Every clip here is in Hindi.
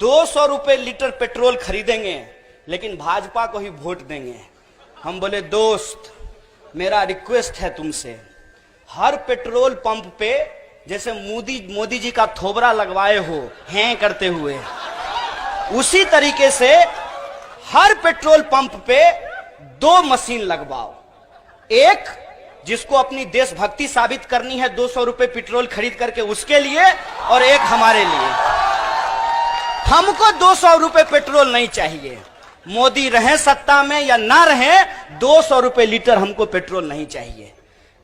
200 रुपए लीटर पेट्रोल खरीदेंगे लेकिन भाजपा को ही वोट देंगे। हम बोले दोस्त मेरा रिक्वेस्ट है तुमसे, हर पेट्रोल पंप पे जैसे मोदी जी का थोबरा लगवाए हो हैं करते हुए, उसी तरीके से हर पेट्रोल पंप पे 2 मशीन लगवाओ। एक जिसको अपनी देशभक्ति साबित करनी है 200 रुपए पेट्रोल खरीद करके उसके लिए, और एक हमारे लिए। हमको 200 रुपए पेट्रोल नहीं चाहिए, मोदी रहे सत्ता में या ना रहे, 200 रुपए लीटर हमको पेट्रोल नहीं चाहिए।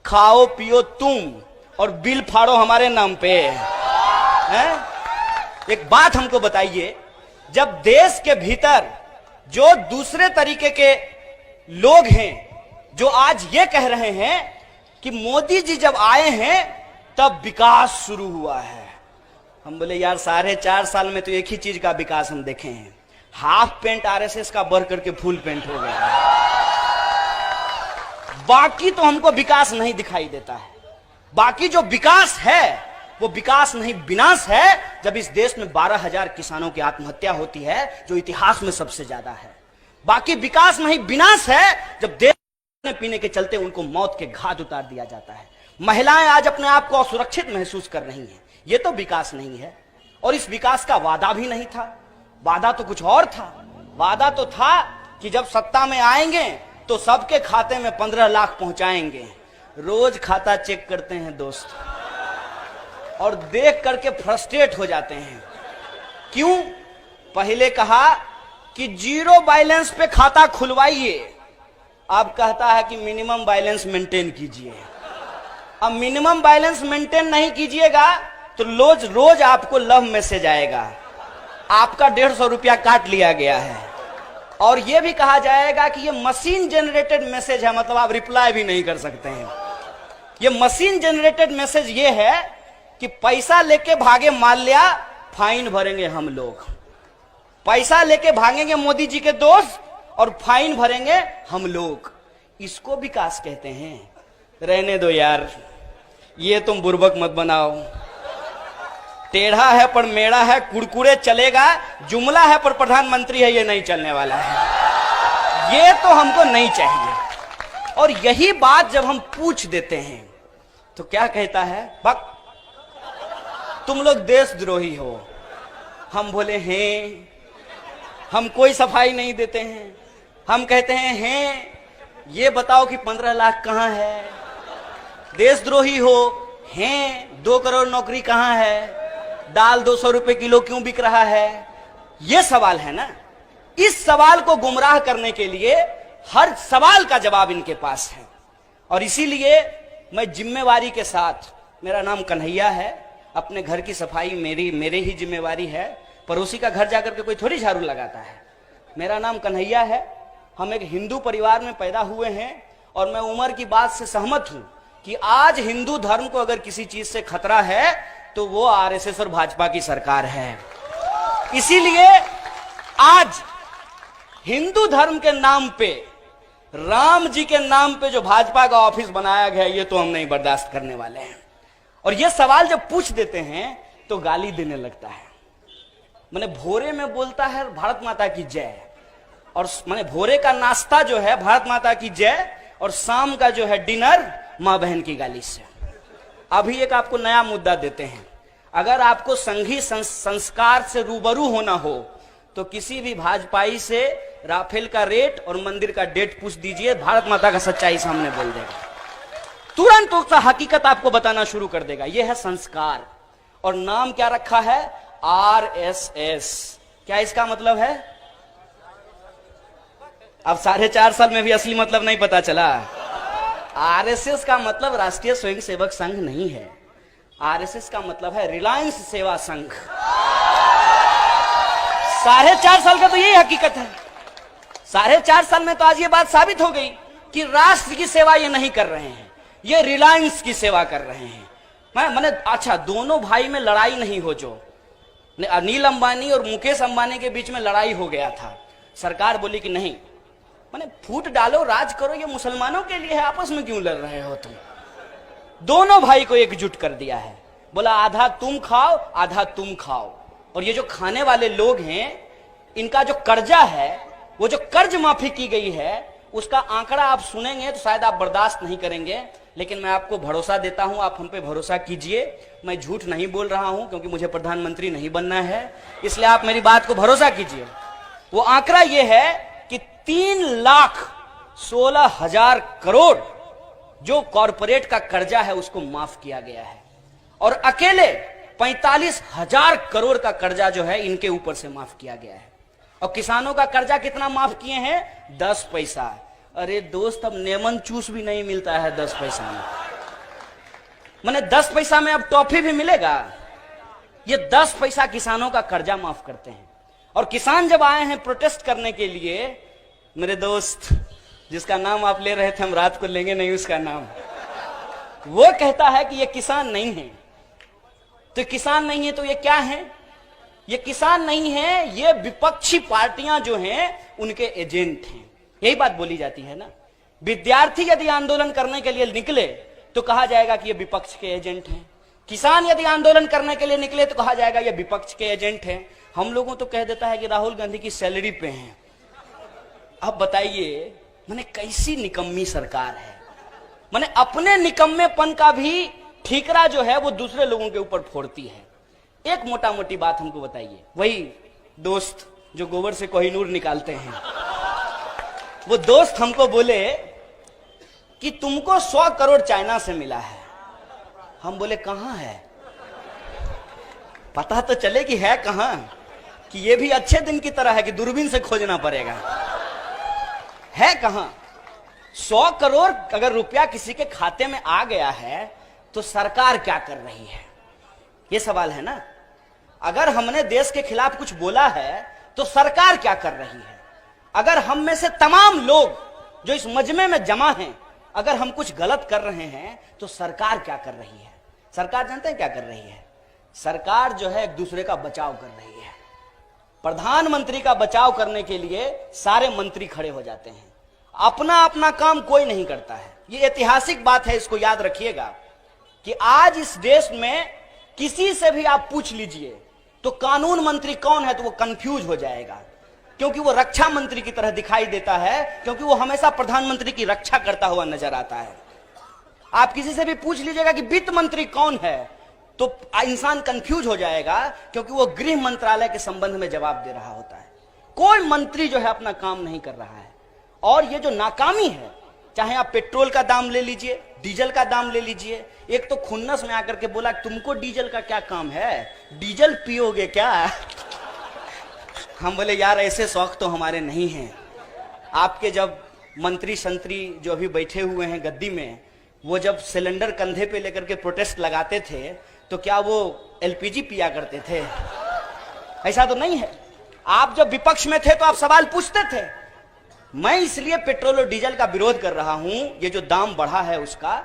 खाओ पियो तुम और बिल फाड़ो हमारे नाम पे है? एक बात हमको बताइए, जब देश के भीतर जो दूसरे तरीके के लोग हैं जो आज ये कह रहे हैं कि मोदी जी जब आए हैं तब विकास शुरू हुआ है, हम बोले यार 4.5 साल में तो एक ही चीज का विकास हम देखे हैं, हाफ पेंट आरएसएस का बढ़ करके फुल पेंट हो गया है। बाकी तो हमको विकास नहीं दिखाई देता है। बाकी जो विकास है वो विकास नहीं विनाश है। जब इस देश में 12,000 किसानों की आत्महत्या होती है जो इतिहास में सबसे ज्यादा है। बाकी विकास नहीं विनाश है जब देश पीने के चलते उनको मौत के घाट उतार दिया जाता है। महिलाएं आज अपने आप को असुरक्षित महसूस कर रही हैं, ये तो विकास नहीं है। और इस विकास का वादा भी नहीं था, वादा तो कुछ और था। वादा तो था कि जब सत्ता में आएंगे तो सबके खाते में 15 लाख पहुंचाएंगे। रोज खाता चेक करते हैं दोस्त और देख करके फ्रस्ट्रेट हो जाते हैं। क्यों? पहले कहा कि 0 बैलेंस पे खाता खुलवाइए, अब कहता है कि मिनिमम बैलेंस मेंटेन कीजिए। अब मिनिमम बैलेंस मेंटेन नहीं कीजिएगा तो रोज रोज आपको लव मैसेज आएगा, आपका 150 रुपया काट लिया गया है। और यह भी कहा जाएगा कि यह मशीन जनरेटेड मैसेज है, मतलब आप रिप्लाई भी नहीं कर सकते हैं। यह मशीन जनरेटेड मैसेज ये है कि पैसा लेके भागे माल्या, फाइन भरेंगे हम लोग। पैसा लेके भागेंगे मोदी जी के दोस्त और फाइन भरेंगे हम लोग। इसको विकास कहते हैं? रहने दो यार, ये तुम बुर्बक मत बनाओ। टेढ़ा है पर मेढ़ा है, कुड़कुड़े चलेगा, जुमला है पर प्रधानमंत्री है, ये नहीं चलने वाला है। ये तो हमको नहीं चाहिए। और यही बात जब हम पूछ देते हैं तो क्या कहता है? बक तुम लोग देशद्रोही हो। हम बोले हैं, हम कोई सफाई नहीं देते हैं। हम कहते हैं ये बताओ कि 15 लाख कहां है? देशद्रोही हो हैं, 2 करोड़ नौकरी कहां है? दाल 200 रुपए किलो क्यों बिक रहा है? ये सवाल है ना। इस सवाल को गुमराह करने के लिए हर सवाल का जवाब इनके पास है। और इसीलिए मैं जिम्मेवारी के साथ, मेरा नाम कन्हैया है, अपने घर की सफाई मेरे ही जिम्मेवारी है। पड़ोसी का घर जाकर के कोई थोड़ी झाड़ू लगाता है। मेरा नाम कन्हैया है, हम एक हिंदू परिवार में पैदा हुए हैं और मैं उम्र की बात से सहमत हूं कि आज हिंदू धर्म को अगर किसी चीज से खतरा है तो वो आरएसएस और भाजपा की सरकार है। इसीलिए आज हिंदू धर्म के नाम पे, राम जी के नाम पे जो भाजपा का ऑफिस बनाया गया, ये तो हम नहीं बर्दाश्त करने वाले हैं। और ये सवाल जब पूछ देते हैं तो गाली देने लगता है। मैंने भोरे में बोलता है भारत माता की जय, और मैंने भोरे का नाश्ता जो है भारत माता की जय, और शाम का जो है डिनर मां बहन की गाली से। अभी एक आपको नया मुद्दा देते हैं। अगर आपको संघी संस्कार से रूबरू होना हो तो किसी भी भाजपाई से राफेल का रेट और मंदिर का डेट पूछ दीजिए, भारत माता का सच्चाई सामने बोल देगा। तुरंत उसका हकीकत आपको बताना शुरू कर देगा। यह है संस्कार। और नाम क्या रखा है? आरएसएस। क्या इसका मतलब है? अब 4.5 साल में भी असली मतलब नहीं पता चला। आरएसएस का मतलब राष्ट्रीय स्वयंसेवक संघ नहीं है। आरएसएस का मतलब है रिलायंस सेवा संघ। 4.5 साल का तो यही हकीकत है। 4.5 साल में तो आज ये बात साबित हो गई कि राष्ट्र की सेवा ये नहीं कर रहे हैं, ये रिलायंस की सेवा कर रहे हैं। मैंने अच्छा, दोनों भाई में लड़ाई नहीं हो, जो अनिल अंबानी और मुकेश अंबानी के बीच में लड़ाई हो गया था, सरकार बोली कि नहीं, मैंने फूट डालो, राज करो, ये मुसलमानों के लिए है, आपस में क्यों लड़ रहे हो तुम? दोनों भाई को एकजुट कर दिया है। बोला आधा तुम खाओ आधा तुम खाओ, और ये जो खाने वाले लोग हैं, इनका जो कर्जा है, वो जो कर्ज माफी की गई है, उसका आंकड़ा आप सुनेंगे तो शायद आप बर्दाश्त नहीं करेंगे, लेकिन मैं आपको भरोसा देता हूं, आप हम पे भरोसा कीजिए। मैं झूठ नहीं बोल रहा हूं, क्योंकि मुझे प्रधानमंत्री नहीं बनना है, इसलिए आप मेरी बात को भरोसा कीजिए। वो आंकड़ा ये है कि 3,16,000 करोड़ जो कॉरपोरेट का कर्जा है उसको माफ किया गया है, और अकेले 45,000 करोड़ का कर्जा जो है इनके ऊपर से माफ किया गया है। और किसानों का कर्जा कितना माफ किए हैं? 10 पैसा। अरे दोस्त, अब नेमन चूस भी नहीं मिलता है 10 पैसा में। माने 10 पैसा में अब टॉफी भी मिलेगा। ये 10 पैसा किसानों का कर्जा माफ करते हैं। और किसान जब आए हैं प्रोटेस्ट करने के लिए, मेरे दोस्त जिसका नाम आप ले रहे थे, हम रात को लेंगे नहीं उसका नाम, वो कहता है कि ये किसान नहीं है। तो किसान नहीं है तो ये क्या है? ये किसान नहीं है, ये विपक्षी पार्टियां जो हैं उनके एजेंट हैं। यही बात बोली जाती है ना। विद्यार्थी यदि आंदोलन करने के लिए निकले तो कहा जाएगा कि ये विपक्ष के एजेंट हैं। किसान यदि आंदोलन करने के लिए निकले तो कहा जाएगा ये विपक्ष के एजेंट हैं। हम लोगों तो कह देता है कि राहुल गांधी की सैलरी पे हैं। अब बताइए, माने कैसी निकम्मी सरकार है। माने अपने निकम्मेपन का भी ठीकरा जो है वो दूसरे लोगों के ऊपर फोड़ती है। एक मोटा मोटी बात हमको बताइए। वही दोस्त जो गोबर से कोहिनूर निकालते हैं, वो दोस्त हमको बोले कि तुमको 100 करोड़ चाइना से मिला है। हम बोले कहां है, पता तो चले कि है कहां, कि ये भी अच्छे दिन की तरह है कि दूरबीन से खोजना पड़ेगा। है कहां? 100 करोड़ अगर रुपया किसी के खाते में आ गया है तो सरकार क्या कर रही है, ये सवाल है ना। अगर हमने देश के खिलाफ कुछ बोला है तो सरकार क्या कर रही है। अगर हम में से तमाम लोग जो इस मजमे में जमा हैं, अगर हम कुछ गलत कर रहे हैं तो सरकार क्या कर रही है। सरकार जानते हैं क्या कर रही है? सरकार जो है एक दूसरे का बचाव कर रही है। प्रधानमंत्री का बचाव करने के लिए सारे मंत्री खड़े हो जाते हैं। अपना अपना काम कोई नहीं करता है। ये ऐतिहासिक बात है, इसको याद रखिएगा कि आज इस देश में किसी से भी आप पूछ लीजिए तो कानून मंत्री कौन है तो वो कंफ्यूज हो जाएगा, क्योंकि वो रक्षा मंत्री की तरह दिखाई देता है, क्योंकि वो हमेशा प्रधानमंत्री की रक्षा करता हुआ नजर आता है। आप किसी से भी पूछ लीजिएगा कि वित्त मंत्री कौन है तो इंसान कंफ्यूज हो जाएगा, क्योंकि वो गृह मंत्रालय के संबंध में जवाब दे रहा होता है। कोई मंत्री जो है अपना काम नहीं कर रहा है। और ये जो नाकामी है, चाहे आप पेट्रोल का दाम ले लीजिए, डीजल का दाम ले लीजिए। एक तो खुन्नस में आकर के बोला तुमको डीजल का क्या काम है, डीजल पियोगे क्या? हम बोले यार ऐसे शौक तो हमारे नहीं हैं। आपके जब मंत्री संतरी जो अभी बैठे हुए हैं गद्दी में, वो जब सिलेंडर कंधे पे लेकर के प्रोटेस्ट लगाते थे तो क्या वो एलपीजी पिया करते थे? ऐसा तो नहीं है। आप जब विपक्ष में थे तो आप सवाल पूछते थे। मैं इसलिए पेट्रोल और डीजल का विरोध कर रहा हूं, ये जो दाम बढ़ा है उसका,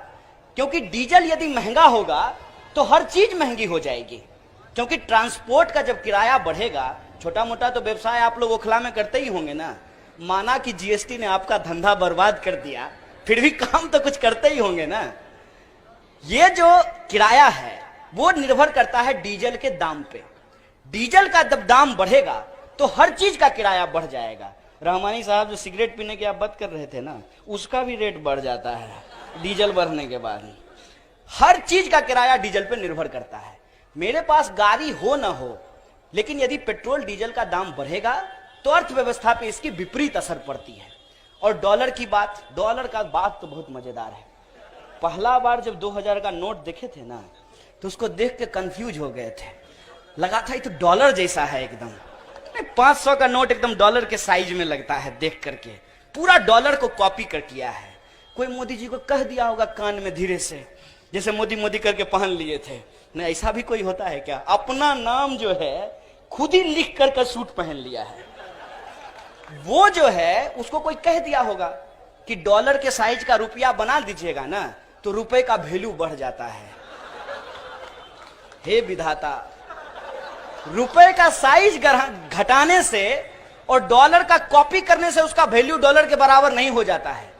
क्योंकि डीजल यदि महंगा होगा तो हर चीज महंगी हो जाएगी। क्योंकि ट्रांसपोर्ट का जब किराया बढ़ेगा, छोटा मोटा तो व्यवसाय आप लोग ओखला में करते ही होंगे ना। माना कि जीएसटी ने आपका धंधा बर्बाद कर दिया, फिर भी काम तो कुछ करते ही होंगे ना। ये जो किराया है वो निर्भर करता है डीजल के दाम पे। डीजल का जब दाम बढ़ेगा तो हर चीज का किराया बढ़ जाएगा। रहमानी साहब जो सिगरेट पीने की आप बात कर रहे थे ना, उसका भी रेट बढ़ जाता है डीजल बढ़ने के बाद। हर चीज का किराया डीजल पे निर्भर करता है। मेरे पास गाड़ी हो ना हो, लेकिन यदि पेट्रोल डीजल का दाम बढ़ेगा तो अर्थव्यवस्था पे इसकी विपरीत असर पड़ती है। और डॉलर की बात, डॉलर का बात तो बहुत मजेदार है। पहला बार जब 2000 का नोट देखे थे ना तो उसको देख के कंफ्यूज हो गए थे। लगा था ये तो डॉलर जैसा है एकदम। 500 का नोट एकदम डॉलर के साइज में लगता है, देख करके पूरा डॉलर को कॉपी कर किया है। कोई मोदी जी को कह दिया होगा कान में धीरे से, जैसे मोदी मोदी करके पहन लिए थे। नहीं, ऐसा भी कोई होता है क्या? अपना नाम जो है खुद ही लिख कर सूट पहन लिया है। वो जो है उसको कोई कह दिया होगा कि डॉलर के साइज का रुपया बना दीजिएगा ना तो रुपए का वैल्यू बढ़ जाता है। हे विधाता, रुपए का साइज घटाने से और डॉलर का कॉपी करने से उसका वैल्यू डॉलर के बराबर नहीं हो जाता है।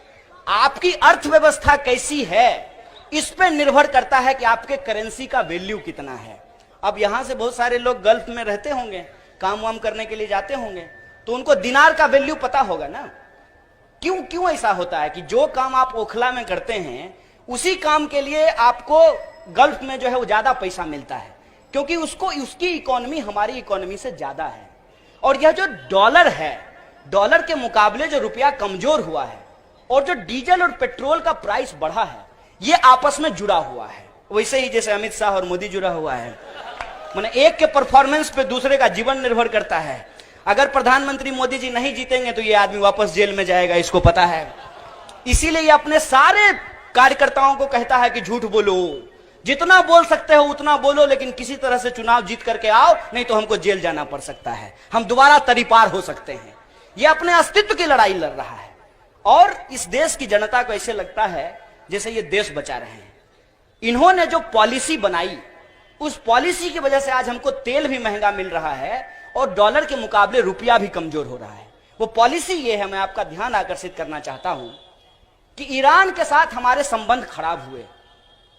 आपकी अर्थव्यवस्था कैसी है इस पे निर्भर करता है कि आपके करेंसी का वैल्यू कितना है। अब यहां से बहुत सारे लोग गल्फ में रहते होंगे, काम वाम करने के लिए जाते होंगे, तो उनको दिनार का वैल्यू पता होगा ना। क्यों क्यों ऐसा होता है कि जो काम आप ओखला में करते हैं उसी काम के लिए आपको गल्फ में जो है वो ज्यादा पैसा मिलता है, क्योंकि उसकी इकोनॉमी हमारी इकोनॉमी से ज्यादा है। और यह जो डॉलर है, डॉलर के मुकाबले जो रुपया कमजोर हुआ है और जो डीजल और पेट्रोल का प्राइस बढ़ा है, ये आपस में जुड़ा हुआ है। वैसे ही जैसे अमित शाह और मोदी जुड़ा हुआ है, माने एक के परफॉर्मेंस पे दूसरे का जीवन निर्भर करता है। अगर प्रधानमंत्री मोदी जी नहीं जीतेंगे तो ये आदमी वापस जेल में जाएगा, इसको पता है। इसीलिए ये अपने सारे कार्यकर्ताओं को कहता है कि झूठ बोलो, जितना बोल सकते हो उतना बोलो, लेकिन किसी तरह से चुनाव जीत करके आओ, नहीं तो हमको जेल जाना पड़ सकता है, हम दोबारा तरीपार हो सकते हैं। ये अपने अस्तित्व की लड़ाई लड़ रहा है और इस देश की जनता को ऐसे लगता है जैसे ये देश बचा रहे हैं। इन्होंने जो पॉलिसी बनाई, उस पॉलिसी की वजह से आज हमको तेल भी महंगा मिल रहा है और डॉलर के मुकाबले रुपया भी कमजोर हो रहा है। वो पॉलिसी ये है, मैं आपका ध्यान आकर्षित करना चाहता हूं कि ईरान के साथ हमारे संबंध खराब हुए,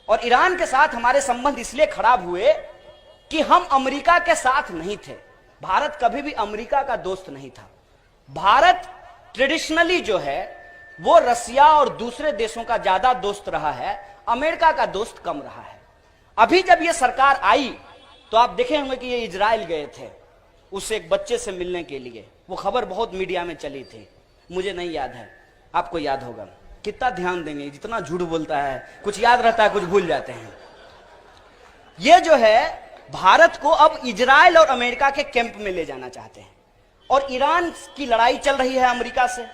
और ईरान के साथ हमारे संबंध इसलिए खराब हुए कि हम अमेरिका के साथ नहीं थे। भारत कभी भी अमेरिका का दोस्त नहीं था। भारत ट्रेडिशनली जो है वो रसिया और दूसरे देशों का ज्यादा दोस्त रहा है, अमेरिका का दोस्त कम रहा है। अभी जब ये सरकार आई तो आप देखे होंगे कि ये इजराइल गए थे उससे एक बच्चे से मिलने के लिए। वो खबर बहुत मीडिया में चली थी, मुझे नहीं याद है, आपको याद होगा। कितना ध्यान देंगे, जितना झूठ बोलता है, कुछ याद रहता है कुछ भूल जाते हैं। ये जो है भारत को अब इजराइल और अमेरिका के कैंप में ले जाना चाहते हैं, और ईरान की लड़ाई चल रही है अमेरिका से,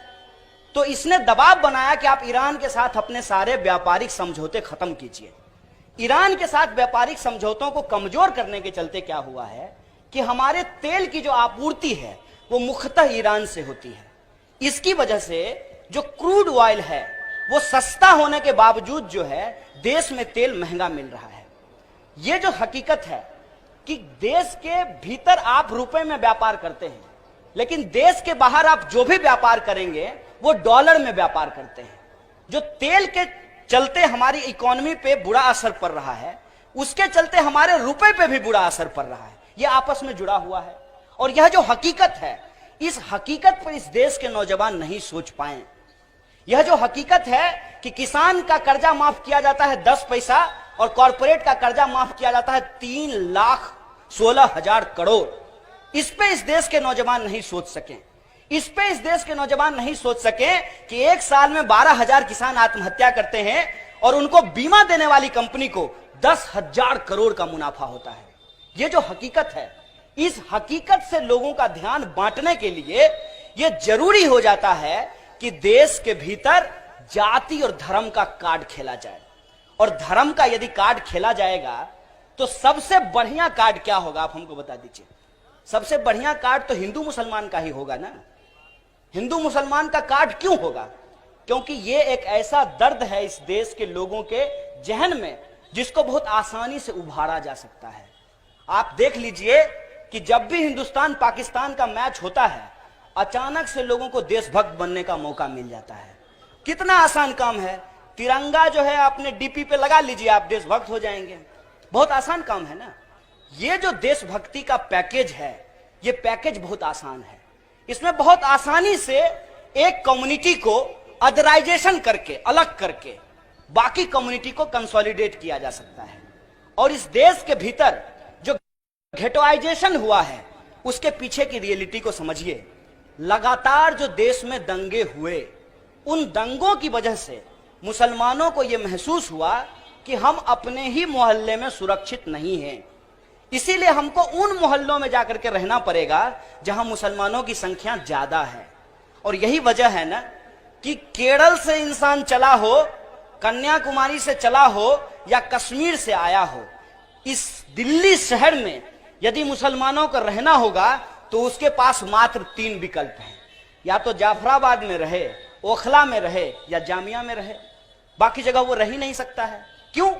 तो इसने दबाव बनाया कि आप ईरान के साथ अपने सारे व्यापारिक समझौते खत्म कीजिए। ईरान के साथ व्यापारिक समझौतों को कमजोर करने के चलते क्या हुआ है कि हमारे तेल की जो आपूर्ति है वो मुख्यतः ईरान से होती है। इसकी वजह से जो क्रूड ऑयल है वो सस्ता होने के बावजूद जो है देश में तेल महंगा मिल रहा है। ये जो हकीकत है कि देश के भीतर आप रुपए में व्यापार करते हैं, लेकिन देश के बाहर आप जो भी व्यापार करेंगे वो डॉलर में व्यापार करते हैं। जो तेल के चलते हमारी इकोनॉमी पे बुरा असर पड़ रहा है, उसके चलते हमारे रुपए पे भी बुरा असर पड़ रहा है। ये आपस में जुड़ा हुआ है, और यह जो हकीकत है, इस हकीकत पर इस देश के नौजवान नहीं सोच पाए। यह जो हकीकत है कि किसान का कर्जा माफ किया जाता है 10 पैसा और कॉर्पोरेट का कर्जा माफ किया जाता है 3,16,000 करोड़, इस पे इस देश के नौजवान नहीं सोच सके। इस पे इस देश के नौजवान नहीं सोच सके कि एक साल में 12,000 किसान आत्महत्या करते हैं और उनको बीमा देने वाली कंपनी को 10,000 करोड़ का मुनाफा होता है। ये जो हकीकत है, इस हकीकत से लोगों का ध्यान बांटने के लिए यह जरूरी हो जाता है कि देश के भीतर जाति और धर्म का कार्ड खेला जाए। और धर्म का यदि कार्ड खेला जाएगा तो सबसे बढ़िया कार्ड क्या होगा, आप हमको बता दीजिए। सबसे बढ़िया कार्ड तो हिंदू मुसलमान का ही होगा ना। हिंदू मुसलमान का कार्ड क्यों होगा? क्योंकि ये एक ऐसा दर्द है इस देश के लोगों के जहन में जिसको बहुत आसानी से उभारा जा सकता है। आप देख लीजिए कि जब भी हिंदुस्तान पाकिस्तान का मैच होता है, अचानक से लोगों को देशभक्त बनने का मौका मिल जाता है। कितना आसान काम है, तिरंगा जो है अपने डीपी पे लगा लीजिए, आप देशभक्त हो जाएंगे। बहुत आसान काम है ना। ये जो देशभक्ति का पैकेज है, ये पैकेज बहुत आसान है। इसमें बहुत आसानी से एक कम्युनिटी को अदराइजेशन करके, अलग करके बाकी कम्युनिटी को कंसोलिडेट किया जा सकता है। और इस देश के भीतर जो घेटोइजेशन हुआ है उसके पीछे की रियलिटी को समझिए। लगातार जो देश में दंगे हुए, उन दंगों की वजह से मुसलमानों को यह महसूस हुआ कि हम अपने ही मोहल्ले में सुरक्षित नहीं हैं। इसीलिए हमको उन मोहल्लों में जाकर के रहना पड़ेगा जहां मुसलमानों की संख्या ज्यादा है। और यही वजह है ना कि केरल से इंसान चला हो, कन्याकुमारी से चला हो या कश्मीर से आया हो, इस दिल्ली शहर में यदि मुसलमानों को रहना होगा तो उसके पास मात्र 3 विकल्प हैं। या तो जाफराबाद में रहे, ओखला में रहे या जामिया में रहे। बाकी जगह वो रह ही नहीं सकता है। क्यों?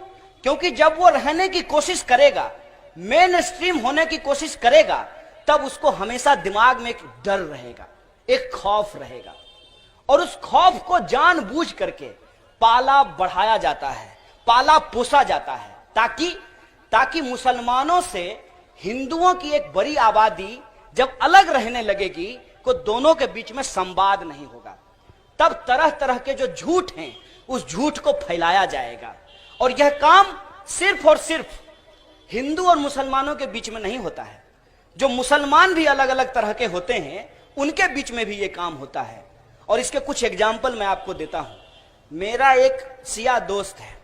क्योंकि जब वो रहने की कोशिश करेगा, मेन स्ट्रीम होने की कोशिश करेगा, तब उसको हमेशा दिमाग में एक डर रहेगा, एक खौफ रहेगा। और उस खौफ को जानबूझ करके पाला बढ़ाया जाता है, पाला पोसा जाता है, ताकि ताकि मुसलमानों से हिंदुओं की एक बड़ी आबादी जब अलग रहने लगेगी तो दोनों के बीच में संवाद नहीं होगा। तब तरह तरह के जो झूठ हैं उस झूठ को फैलाया जाएगा। और यह काम सिर्फ और सिर्फ हिंदू और मुसलमानों के बीच में नहीं होता है, जो मुसलमान भी अलग अलग तरह के होते हैं उनके बीच में भी यह काम होता है। और इसके कुछ एग्जाम्पल मैं आपको देता हूं। मेरा एक सिया दोस्त है,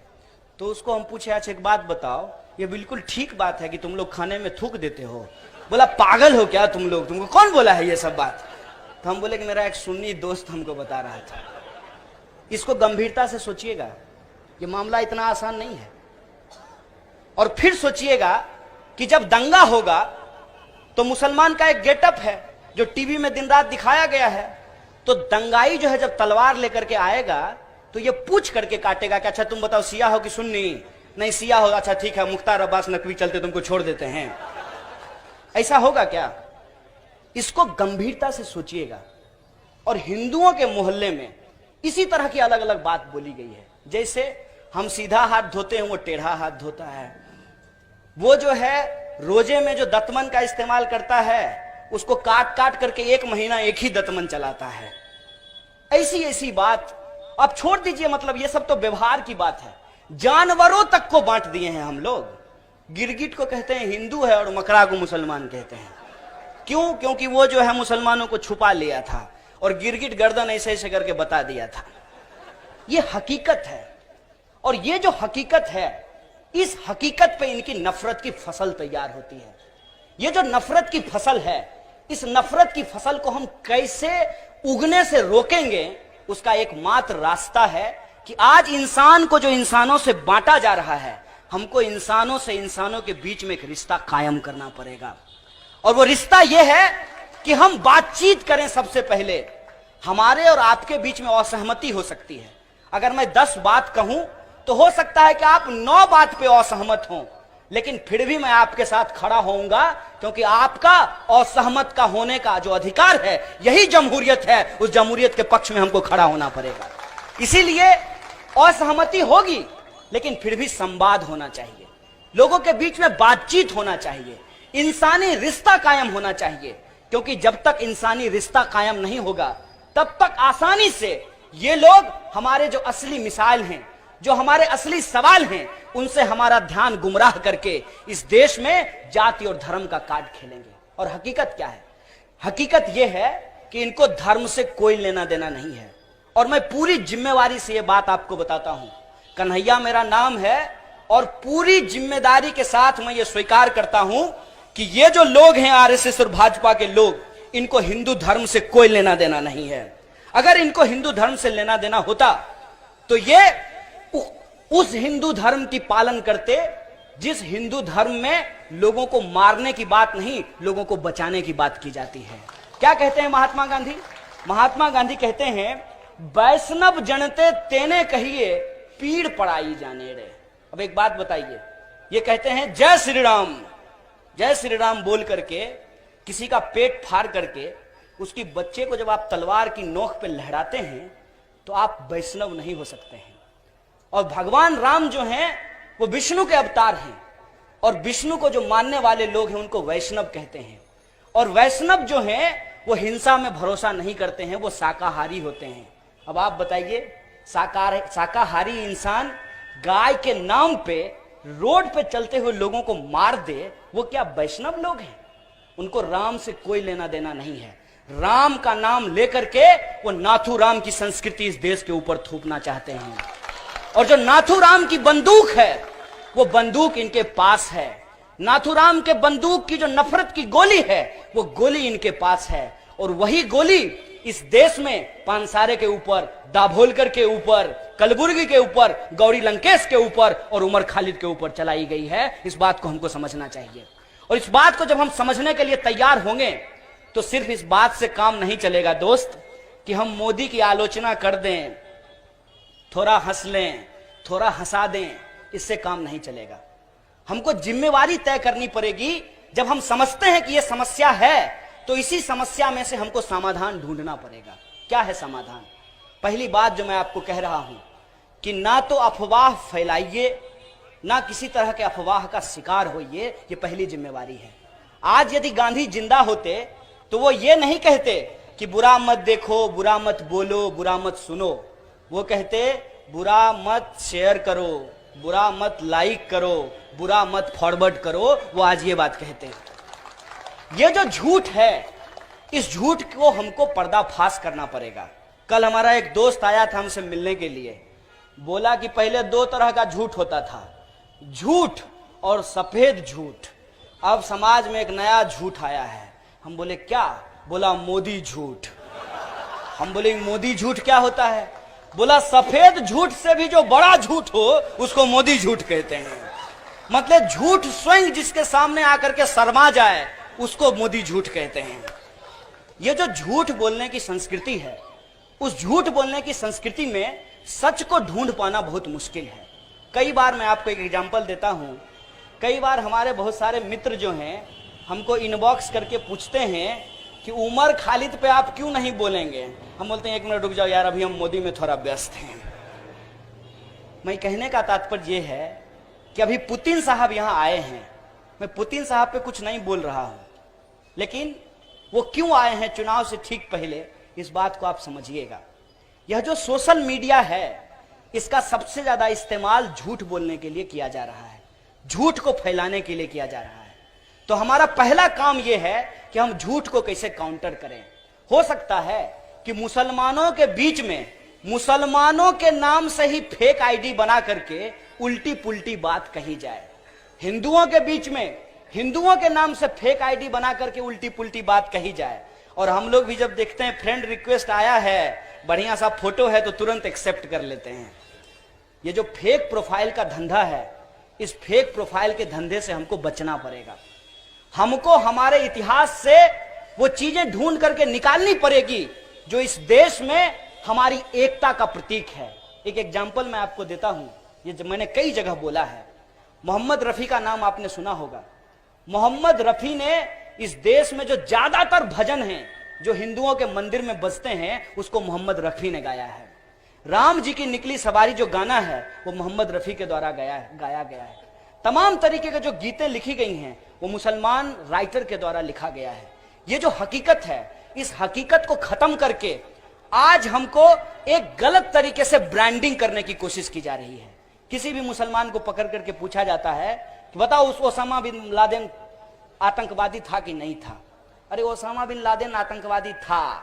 तो उसको हम पूछे, अच्छा एक बात बताओ, ये बिल्कुल ठीक बात है कि तुम लोग खाने में थूक देते हो? बोला पागल हो क्या तुम लोग, तुमको कौन बोला है ये सब बात? तो हम बोले कि मेरा एक सुन्नी दोस्त हमको बता रहा था। इसको गंभीरता से सोचिएगा, ये मामला इतना आसान नहीं है। और फिर सोचिएगा कि जब दंगा होगा तो मुसलमान का एक गेटअप है जो टीवी में दिन रात दिखाया गया है, तो दंगाई जो है जब तलवार लेकर के आएगा तो ये पूछ करके काटेगा कि अच्छा तुम बताओ सिया हो कि सुन्नी? नहीं सिया हो, अच्छा ठीक है मुख्तार अब्बास नकवी चलते तुमको छोड़ देते हैं। ऐसा होगा क्या? इसको गंभीरता से सोचिएगा। और हिंदुओं के मोहल्ले में इसी तरह की अलग अलग बात बोली गई है। जैसे हम सीधा हाथ धोते हैं, वो टेढ़ा हाथ धोता है। वो जो है रोजे में जो दतमन का इस्तेमाल करता है उसको काट काट करके 1 महीना एक ही दतमन चलाता है। ऐसी ऐसी बात अब छोड़ दीजिए, मतलब ये सब तो व्यवहार की बात है। जानवरों तक को बांट दिए हैं हम लोग। गिरगिट को कहते हैं हिंदू है और मकड़ा को मुसलमान कहते हैं। क्यों? क्योंकि वो जो है मुसलमानों को छुपा लिया था और गिरगिट गर्दन ऐसे ऐसे करके बता दिया था। ये हकीकत है। और ये जो हकीकत है, इस हकीकत पे इनकी नफरत की फसल तैयार होती है। ये जो नफरत की फसल है, इस नफरत की फसल को हम कैसे उगने से रोकेंगे, उसका एकमात्र रास्ता है कि आज इंसान को जो इंसानों से बांटा जा रहा है, हमको इंसानों से इंसानों के बीच में एक रिश्ता कायम करना पड़ेगा। और वो रिश्ता यह है कि हम बातचीत करें। सबसे पहले हमारे और आपके बीच में असहमति हो सकती है। अगर मैं 10 बात कहूं तो हो सकता है कि आप 9 बात पे असहमत हों, लेकिन फिर भी मैं आपके साथ खड़ा होऊंगा, क्योंकि आपका असहमत का होने का जो अधिकार है यही जमहूरियत है। उस जमहूरियत के पक्ष में हमको खड़ा होना पड़ेगा। इसीलिए असहमति होगी, लेकिन फिर भी संवाद होना चाहिए, लोगों के बीच में बातचीत होना चाहिए, इंसानी रिश्ता कायम होना चाहिए। क्योंकि जब तक इंसानी रिश्ता कायम नहीं होगा तब तक आसानी से ये लोग हमारे जो असली मिसाइल हैं, जो हमारे असली सवाल हैं, उनसे हमारा ध्यान गुमराह करके इस देश में जाति और धर्म का कार्ड खेलेंगे। और हकीकत क्या है? हकीकत यह है कि इनको धर्म से कोई लेना देना नहीं है। और मैं पूरी जिम्मेवारी से यह बात आपको बताता हूं। कन्हैया मेरा नाम है और पूरी जिम्मेदारी के साथ मैं ये स्वीकार करता हूं कि ये जो लोग हैं आरएसएस और भाजपा के लोग, इनको हिंदू धर्म से कोई लेना देना नहीं है। अगर इनको हिंदू धर्म से लेना देना होता तो ये उस हिंदू धर्म की पालन करते जिस हिंदू धर्म में लोगों को मारने की बात नहीं, लोगों को बचाने की बात की जाती है। क्या कहते हैं महात्मा गांधी? महात्मा गांधी कहते हैं, वैष्णव जनते तेने कहिए पीड़ पड़ाई जाने रे। अब एक बात बताइए, ये कहते हैं जय श्री राम, जय श्री राम बोल करके किसी का पेट फाड़ करके उसकी बच्चे को जब आप तलवार की नोक पे लहराते हैं तो आप वैष्णव नहीं हो सकते हैं। और भगवान राम जो हैं वो विष्णु के अवतार हैं, और विष्णु को जो मानने वाले लोग हैं उनको वैष्णव कहते हैं। और वैष्णव जो हैं वो हिंसा में भरोसा नहीं करते हैं, वो शाकाहारी होते हैं। अब आप बताइए, शाकाहारी इंसान गाय के नाम पे रोड पे चलते हुए लोगों को मार दे, वो क्या वैष्णव लोग हैं? उनको राम से कोई लेना देना नहीं है। राम का नाम लेकर के वो नाथू राम की संस्कृति इस देश के ऊपर थूपना चाहते हैं। और जो नाथू राम की बंदूक है, वो बंदूक इनके पास है। नाथू राम के बंदूक की जो नफरत की गोली है, वो गोली इनके पास है। और वही गोली इस देश में पानसारे के ऊपर, दाभोलकर के ऊपर, कलबुर्गी के ऊपर, गौरी लंकेश के ऊपर और उमर खालिद के ऊपर चलाई गई है। इस बात को हमको समझना चाहिए। और इस बात को जब हम समझने के लिए तैयार होंगे तो सिर्फ इस बात से काम नहीं चलेगा दोस्त कि हम मोदी की आलोचना कर दें, थोड़ा हंस लें, थोड़ा हंसा दें, इससे काम नहीं चलेगा। हमको जिम्मेवारी तय करनी पड़ेगी। जब हम समझते हैं कि यह समस्या है तो इसी समस्या में से हमको समाधान ढूंढना पड़ेगा। क्या है समाधान? पहली बात जो मैं आपको कह रहा हूं कि ना तो अफवाह फैलाइए, ना किसी तरह के अफवाह का शिकार होइए, ये पहली जिम्मेवारी है। आज यदि गांधी जिंदा होते तो वो ये नहीं कहते कि बुरा मत देखो, बुरा मत बोलो, बुरा मत सुनो। वो कहते बुरा मत शेयर करो, बुरा मत लाइक करो, बुरा मत फॉरवर्ड करो। वो आज ये बात कहते हैं। ये जो झूठ है, इस झूठ को हमको पर्दाफाश करना पड़ेगा। कल हमारा एक दोस्त आया था हमसे मिलने के लिए, बोला कि पहले दो तरह का झूठ होता था, झूठ और सफेद झूठ। अब समाज में एक नया झूठ आया है। हम बोले क्या? बोला मोदी झूठ। हम बोले मोदी झूठ क्या होता है? बोला सफेद झूठ से भी जो बड़ा झूठ हो उसको मोदी झूठ कहते हैं। मतलब झूठ स्वयं जिसके सामने आकर के शर्मा जाए उसको मोदी झूठ कहते हैं। ये जो झूठ बोलने की संस्कृति है, उस झूठ बोलने की संस्कृति में सच को ढूंढ पाना बहुत मुश्किल है। कई बार मैं आपको एक एग्जांपल देता हूं। कई बार हमारे बहुत सारे मित्र जो हैं हमको इनबॉक्स करके पूछते हैं कि उमर खालिद पे आप क्यों नहीं बोलेंगे। हम बोलते हैं एक मिनट रुक जाओ यार, अभी हम मोदी में थोड़ा व्यस्त हैं। मैं कहने का तात्पर्य यह है कि अभी पुतिन साहब यहां आए हैं। मैं पुतिन साहब पे कुछ नहीं बोल रहा हूं, लेकिन वो क्यों आए हैं चुनाव से ठीक पहले, इस बात को आप समझिएगा। यह जो सोशल मीडिया है, इसका सबसे ज्यादा इस्तेमाल झूठ बोलने के लिए किया जा रहा है, झूठ को फैलाने के लिए किया जा रहा है। तो हमारा पहला काम यह है कि हम झूठ को कैसे काउंटर करें। हो सकता है कि मुसलमानों के बीच में मुसलमानों के नाम से ही फेक आईडी बना करके उल्टी पुल्टी बात कही जाए। हिंदुओं के बीच में हिंदुओं के नाम से फेक आईडी बना करके उल्टी पुल्टी बात कही जाए। और हम लोग भी जब देखते हैं फ्रेंड रिक्वेस्ट आया है, बढ़िया सा फोटो है, तो तुरंत एक्सेप्ट कर लेते हैं। ये जो फेक प्रोफाइल का धंधा है, इस फेक प्रोफाइल के धंधे से हमको बचना पड़ेगा। हमको हमारे इतिहास से वो चीजें ढूंढ करके निकालनी पड़ेगी जो इस देश में हमारी एकता का प्रतीक है। एक एग्जाम्पल मैं आपको देता हूं, ये मैंने कई जगह बोला है। मोहम्मद रफी का नाम आपने सुना होगा। मोहम्मद रफी ने इस देश में जो ज्यादातर भजन हैं जो हिंदुओं के मंदिर में बजते हैं, उसको मोहम्मद रफी ने गाया है। राम जी की निकली सवारी जो गाना है, वो मोहम्मद रफी के द्वारा गाया गया है। तमाम तरीके के जो गीतें लिखी गई हैं, वो मुसलमान राइटर के द्वारा लिखा गया है। ये जो हकीकत है, इस हकीकत को खत्म करके आज हमको एक गलत तरीके से ब्रांडिंग करने की कोशिश की जा रही है। किसी भी मुसलमान को पकड़ करके पूछा जाता है कि बताओ उस ओसामा बिन लादेन आतंकवादी था कि नहीं था? अरे ओसामा बिन लादेन आतंकवादी था,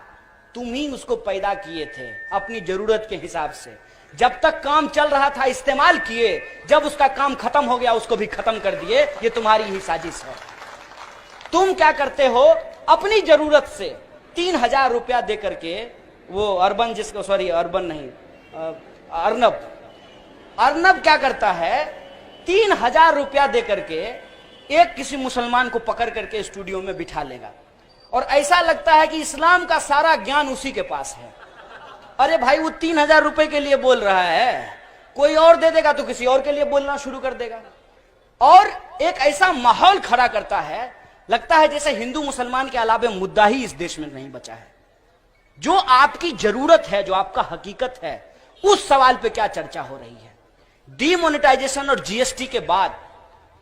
तुम ही उसको पैदा किए थे अपनी जरूरत के हिसाब से। जब तक काम चल रहा था इस्तेमाल किए, जब उसका काम खत्म हो गया उसको भी खत्म कर दिए। ये तुम्हारी ही साजिश है। तुम क्या करते हो? अपनी जरूरत से 3000 रुपया दे करके वो अर्नब क्या करता है? 3000 रुपया दे करके एक किसी मुसलमान को पकड़ करके स्टूडियो में बिठा लेगा और ऐसा लगता है कि इस्लाम का सारा ज्ञान उसी के पास है। अरे भाई, वो 3000 रुपए के लिए बोल रहा है, कोई और दे देगा तो किसी और के लिए बोलना शुरू कर देगा और एक ऐसा माहौल खड़ा करता है, लगता है जैसे हिंदू मुसलमान के अलावे मुद्दा ही इस देश में नहीं बचा है। जो आपकी जरूरत है, जो आपका हकीकत है, उस सवाल पे क्या चर्चा हो रही है। डीमोनेटाइजेशन और जीएसटी के बाद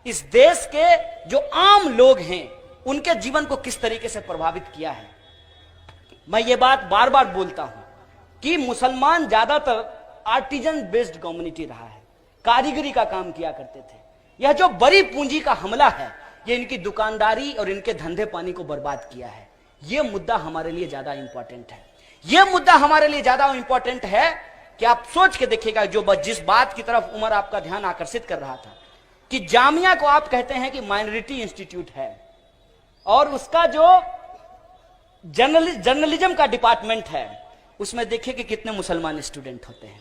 इस देश के जो आम लोग हैं, उनके जीवन को किस तरीके से प्रभावित किया है। मैं ये बात बार बार बोलता हूं कि मुसलमान ज्यादातर आर्टिजन बेस्ड कम्युनिटी रहा है, कारीगरी का काम किया करते थे। यह जो बड़ी पूंजी का हमला है, ये इनकी दुकानदारी और इनके धंधे पानी को बर्बाद किया है। यह मुद्दा हमारे लिए ज्यादा इंपॉर्टेंट है। यह मुद्दा हमारे लिए ज्यादा इंपॉर्टेंट है कि आप सोच के देखिएगा, जो जिस बात की तरफ उमर आपका ध्यान आकर्षित कर रहा था कि जामिया को आप कहते हैं कि माइनॉरिटी इंस्टीट्यूट है और उसका जो जर्नलिज्म का डिपार्टमेंट है, उसमें देखिए कि कितने मुसलमान स्टूडेंट होते हैं।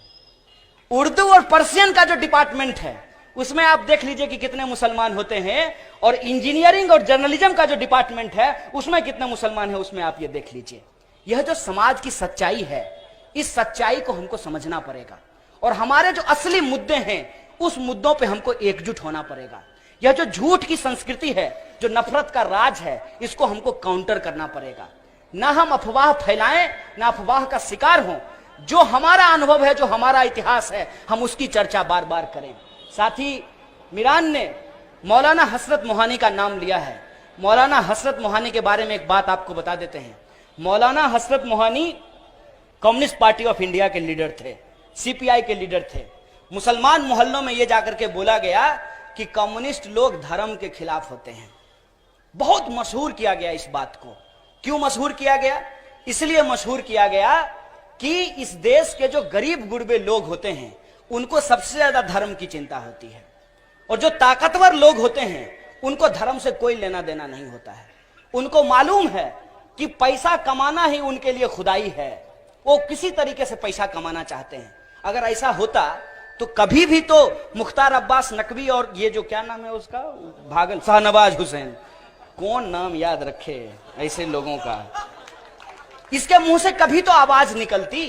उर्दू और पर्शियन का जो डिपार्टमेंट है, उसमें आप देख लीजिए कि कितने मुसलमान होते हैं और इंजीनियरिंग और जर्नलिज्म का जो डिपार्टमेंट है, उसमें कितने मुसलमान है, उसमें आप ये देख लीजिए। यह जो समाज की सच्चाई है, इस सच्चाई को हमको समझना पड़ेगा और हमारे जो असली मुद्दे हैं, उस मुद्दों पे हमको एकजुट होना पड़ेगा। यह जो झूठ की संस्कृति है, जो नफरत का राज है, इसको हमको काउंटर करना पड़ेगा। ना हम अफवाह फैलाएं, ना अफवाह का शिकार हों। जो हमारा अनुभव है, जो हमारा इतिहास है, हम उसकी चर्चा बार बार करें। साथ ही मीरान ने मौलाना हसरत मोहानी का नाम लिया है। मौलाना हसरत मोहानी के बारे में एक बात आपको बता देते हैं। मौलाना हसरत Mohani communist party of India के लीडर थे, सीपीआई के लीडर थे। मुसलमान मोहल्लों में यह जाकर के बोला गया कि कम्युनिस्ट लोग धर्म के खिलाफ होते हैं। बहुत मशहूर किया गया इस बात को। क्यों मशहूर किया गया? इसलिए मशहूर किया गया कि इस देश के जो गरीब गुरबे लोग होते हैं उनको सबसे ज्यादा धर्म की चिंता होती है, और जो ताकतवर लोग होते हैं उनको धर्म से कोई लेना देना नहीं होता है। उनको मालूम है कि पैसा कमाना ही उनके लिए खुदाई है। वो किसी तरीके से पैसा कमाना चाहते हैं। अगर ऐसा होता तो कभी भी तो मुख्तार अब्बास नकवी और ये जो क्या नाम है उसका, भागल शाहनवाज हुसैन, कौन नाम याद रखे ऐसे लोगों का, इसके मुंह से कभी तो आवाज निकलती।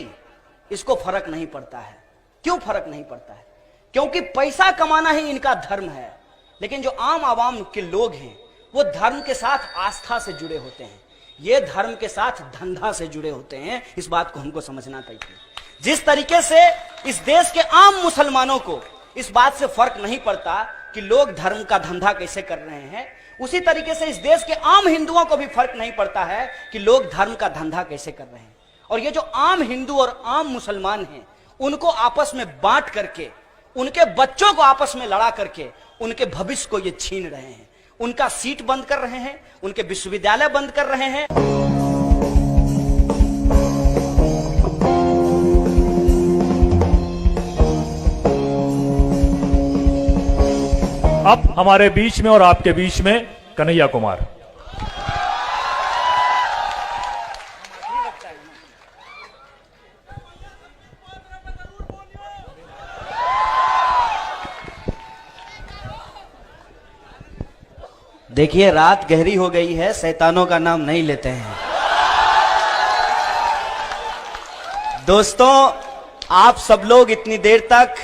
इसको फर्क नहीं पड़ता है। क्यों फर्क नहीं पड़ता है? क्योंकि पैसा कमाना ही इनका धर्म है। लेकिन जो आम आवाम के लोग हैं वो धर्म के साथ आस्था से जुड़े होते हैं, ये धर्म के साथ धंधा से जुड़े होते हैं। इस बात को हमको समझना चाहिए। जिस तरीके से इस देश के आम मुसलमानों को इस बात से फर्क नहीं पड़ता कि लोग धर्म का धंधा कैसे कर रहे हैं, उसी तरीके से इस देश के आम हिंदुओं को भी फर्क नहीं पड़ता है कि लोग धर्म का धंधा कैसे कर रहे हैं। और ये जो आम हिंदू और आम मुसलमान हैं उनको आपस में बांट करके, उनके बच्चों को आपस में लड़ा करके उनके भविष्य को ये छीन रहे हैं। उनका सीट बंद कर रहे हैं, उनके विश्वविद्यालय बंद कर रहे हैं। अब हमारे बीच में और आपके बीच में कन्हैया कुमार। देखिए, रात गहरी हो गई है, शैतानों का नाम नहीं लेते हैं। दोस्तों, आप सब लोग इतनी देर तक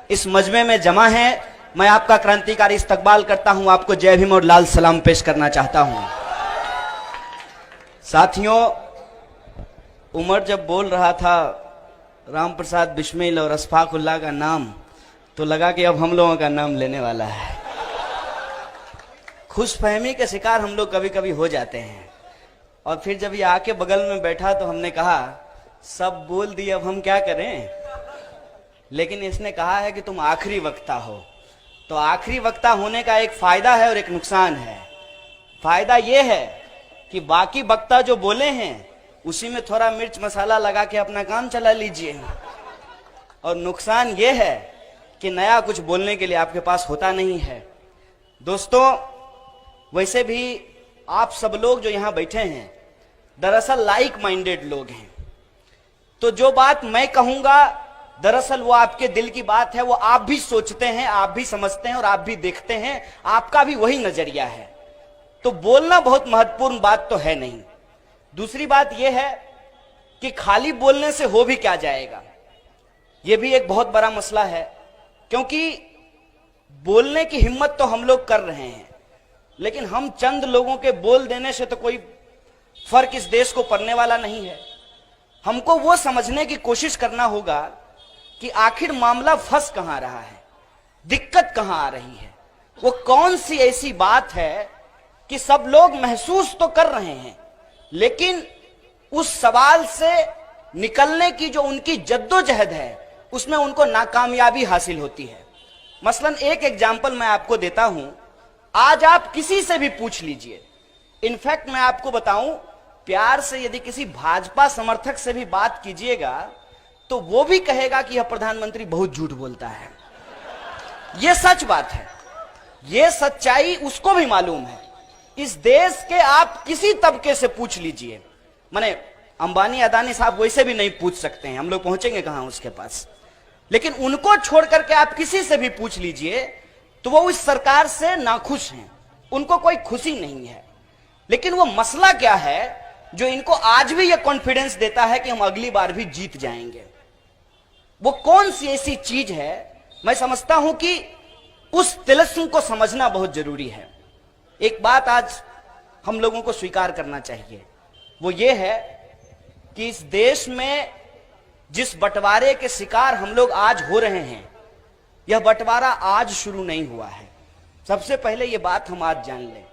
इस मजमे में जमा हैं। मैं आपका क्रांतिकारी इस्तकबाल करता हूं, आपको जय भीम और लाल सलाम पेश करना चाहता हूं। साथियों, उमर जब बोल रहा था राम प्रसाद बिस्मिल और अशफाकुल्लाह का नाम, तो लगा कि अब हम लोगों का नाम लेने वाला है। खुशफहमी के शिकार हम लोग कभी कभी हो जाते हैं। और फिर जब ये आके बगल में बैठा तो हमने कहा सब बोल दिए, अब हम क्या करें। लेकिन इसने कहा है कि तुम आखिरी वक्ता हो। तो आखिरी वक्ता होने का एक फायदा है और एक नुकसान है। फायदा यह है कि बाकी वक्ता जो बोले हैं उसी में थोड़ा मिर्च मसाला लगा के अपना काम चला लीजिए। और नुकसान यह है कि नया कुछ बोलने के लिए आपके पास होता नहीं है। दोस्तों, वैसे भी आप सब लोग जो यहां बैठे हैं दरअसल लाइक माइंडेड लोग हैं। तो जो बात मैं कहूंगा दरअसल वो आपके दिल की बात है, वो आप भी सोचते हैं, आप भी समझते हैं और आप भी देखते हैं, आपका भी वही नजरिया है। तो बोलना बहुत महत्वपूर्ण बात तो है नहीं। दूसरी बात यह है कि खाली बोलने से हो भी क्या जाएगा, यह भी एक बहुत बड़ा मसला है। क्योंकि बोलने की हिम्मत तो हम लोग कर रहे हैं, लेकिन हम चंद लोगों के बोल देने से तो कोई फर्क इस देश को पड़ने वाला नहीं है। हमको वो समझने की कोशिश करना होगा कि आखिर मामला फंस कहां रहा है, दिक्कत कहां आ रही है, वो कौन सी ऐसी बात है कि सब लोग महसूस तो कर रहे हैं, लेकिन उस सवाल से निकलने की जो उनकी जद्दोजहद है उसमें उनको नाकामयाबी हासिल होती है। मसलन एक एग्जाम्पल मैं आपको देता हूं। आज आप किसी से भी पूछ लीजिए, इनफैक्ट मैं आपको बताऊं, प्यार से यदि किसी भाजपा समर्थक से भी बात कीजिएगा तो वो भी कहेगा कि यह प्रधानमंत्री बहुत झूठ बोलता है। यह सच बात है, यह सच्चाई उसको भी मालूम है। इस देश के आप किसी तबके से पूछ लीजिए, माने अंबानी अदानी साहब वैसे भी नहीं पूछ सकते हैं, हम लोग पहुंचेंगे कहां उसके पास, लेकिन उनको छोड़ करके आप किसी से भी पूछ लीजिए तो वो इस सरकार से नाखुश हैं, उनको कोई खुशी नहीं है। लेकिन वो मसला क्या है जो इनको आज भी ये कॉन्फिडेंस देता है कि हम अगली बार भी जीत जाएंगे? वो कौन सी ऐसी चीज है? मैं समझता हूं कि उस तिलस्म को समझना बहुत जरूरी है। एक बात आज हम लोगों को स्वीकार करना चाहिए, वो ये है कि इस देश में जिस बंटवारे के शिकार हम लोग आज हो रहे हैं, यह बंटवारा आज शुरू नहीं हुआ है। सबसे पहले ये बात हम आज जान लें,